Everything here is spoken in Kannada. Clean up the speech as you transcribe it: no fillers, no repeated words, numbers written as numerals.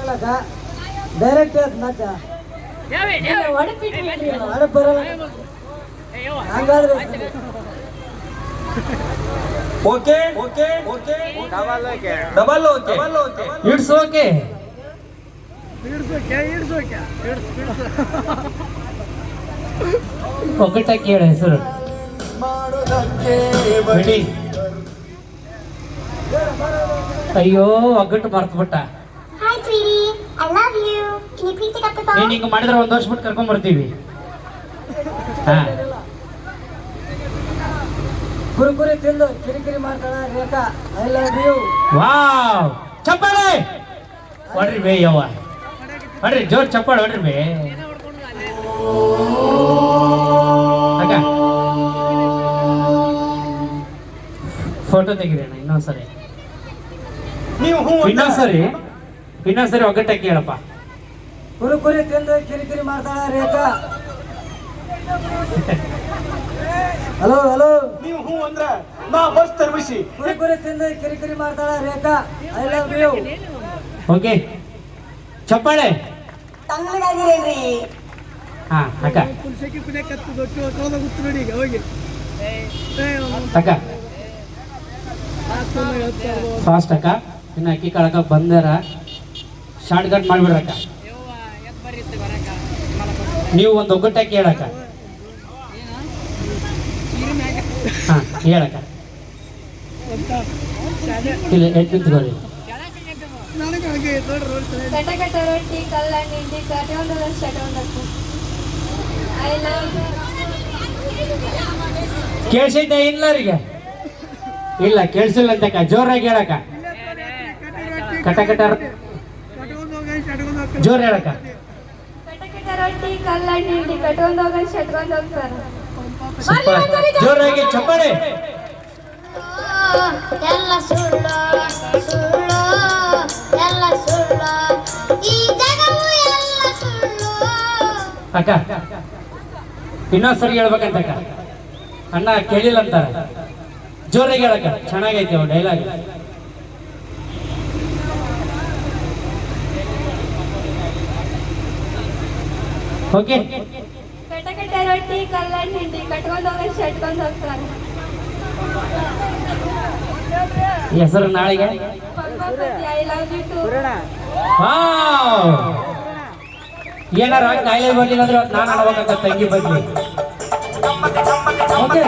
ಬರಲ್ಲಕ್ಕ ಡೈರೆಕ್ಟ್ ಮಚ್ಚ ಅಡಪ್ ಬರಲ್ಲ ಹಂಗಾದ್ರೆ okay okay okay double okay it's okay ಒಗ್ಗಟ್ಟಾಕಿ ಹೇಳ ಹೆಸರು ಬಿಡಿ. ಅಯ್ಯೋ ಒಗ್ಗಟ್ಟು ಮರ್ತ್ಬಿಟ್ಟ. Hi, sweetie. I love you. Can you please pick up the phone? ನೀನ್ ಹಿಂಗ ಮಾಡಿದ್ರೆ ಒಂದ್ ವರ್ಷ ಬಿಟ್ಟು ಕರ್ಕೊಂಡ್ ಬರ್ತೀವಿ. ಹಾ ಕುರುಕುರಿ ತಿಂದು ಕಿರಿಕಿರಿ ಮಾಡ್ತಾಳ Rekha. I love you. Wow ಚಪ್ಪಾಳೆ ಹೊಡ್ರಿ ಬೇ ಯವ್ವ ಹೊಡ್ರಿ ಜೋರ್ ಚಪ್ಪಾಳೆ ಹೊಡ್ರಿ ಬೇ ಅಕ್ಕ ಫೋಟೋ ತೆಗಿರೋಣ ಇನ್ನೊಂದ್ಸರಿ ಇನ್ನೊಂದ್ಸರಿ ಒಗ್ಗಟ್ಟಾಕಿ ಹೇಳಪ್ಪ. ಕುರುಕುರಿ ತಿಂದು ಕಿರಿಕಿರಿ ಮಾಡ್ತಾಳ ರೇಖಾ. ಹಲೋ ಹಲೋ ನೀವು ಹೂ ಅಂದ್ರ ನಾ ಬಸ್ ತರ್ಬಿಸಿ. ಕುರುಕುರಿ ತಿಂದು ಕಿರಿಕಿರಿ ಮಾಡ್ತಾಳ Rekha. I love you. Okay ಚಪ್ಪಾಳೆ. ತಣ್ಣಗಾಗಿರೇನ್ರಿ? ಹಾ ಅಕ್ಕ ಅಕ್ಕ ಫಾಸ್ಟ್ ಅಕ್ಕ ಇನ್ನು ಅಕ್ಕಿ ಕಾಳಕ ಬಂದಾರ ಶಾರ್ಟ್ ಕಟ್ ಮಾಡ್ಬಿಡ್ರಕ್ಕ. ನೀವು ಒಂದು ಒಗ್ಗಟ್ಟಾಕಿ ಹೇಳಕ್ಕ. ಹಾ ಹೇಳಕ್ಕ ಇಲ್ಲ ನಿಂತ್ಕೊಳ್ಳಿ. ಕಟ ಕಟ ರೊಟ್ಟಿ ಕಲ್ಲಂಡಿ ಹಿಂಡಿ ಕಟೊಂದು ಶಟೊಂದಕ್ಕೆ ಐ ಲವ್ ಕೇಳಿಸೈತೆ ಎಲ್ಲರಿಗೆ ಇಲ್ಲ ಕೇಳಿಸಿಲ್ಲ ಅಂತಕ್ಕ ಜೋರಾಗಿ ಹೇಳಕ್ಕ. ಕಟ ಕಟ ಜೋರ್ ಹೇಳಕ್ಕ. ಕಟ ಕಟ ರೊಟ್ಟಿ ಕಲ್ಲಂಡಿ ಹಿಂಡಿ ಕಟೊಂದು ಹೋಗಿ ಶಟ್ಕೊಂಡು ಹೋಗ್ತಾರೆ. ಜೋರಾಗಿ ಚಪ್ಪಾಳೆ. ಎಲ್ಲ ಸುಳ್ಳು ಸುಳ್ಳು ಎಲ್ಲ ಸುಳ್ಳು ಈ ಜಗವು ಎಲ್ಲ ಸುಳ್ಳು. ಅಕ್ಕ ಇನ್ನೊಂದ್ಸರಿ ಹೇಳ್ಬೇಕಂತಕ್ಕ ಅಣ್ಣ ಕೇಳಿಲ್ಲ ಅಂತಾರ ಜೋರಾಗಿ ಹೇಳಕ್ಕ. ಚೆನ್ನಾಗೈತೆ ಅವ್ ಡೈಲಾಗ್. ಓಕೆ ಕಟ ಕಟ ರೊಟ್ಟಿ ಕಲ್ಲಂಡಿ ಹಿಂಡಿ ಕಟ್ಕೊಂಡು ಹೋಗಿ ಶಟ್ಕೊಂಡು ಹೋಗ್ತಾರೆ. ಹೆಸರು ನಾಳೆಗೆ ಐ ಲವ್ ಯು ಟು. ಏನಾರ ಕಾಯಿಲೆ ಬರ್ಲಿಲ್ಲ ಅಂದ್ರೆ ನಾನು ಆಡ್ಬೇಕಂತ ತಂಗಿ ಬಗ್ಗೆ. ಓಕೆ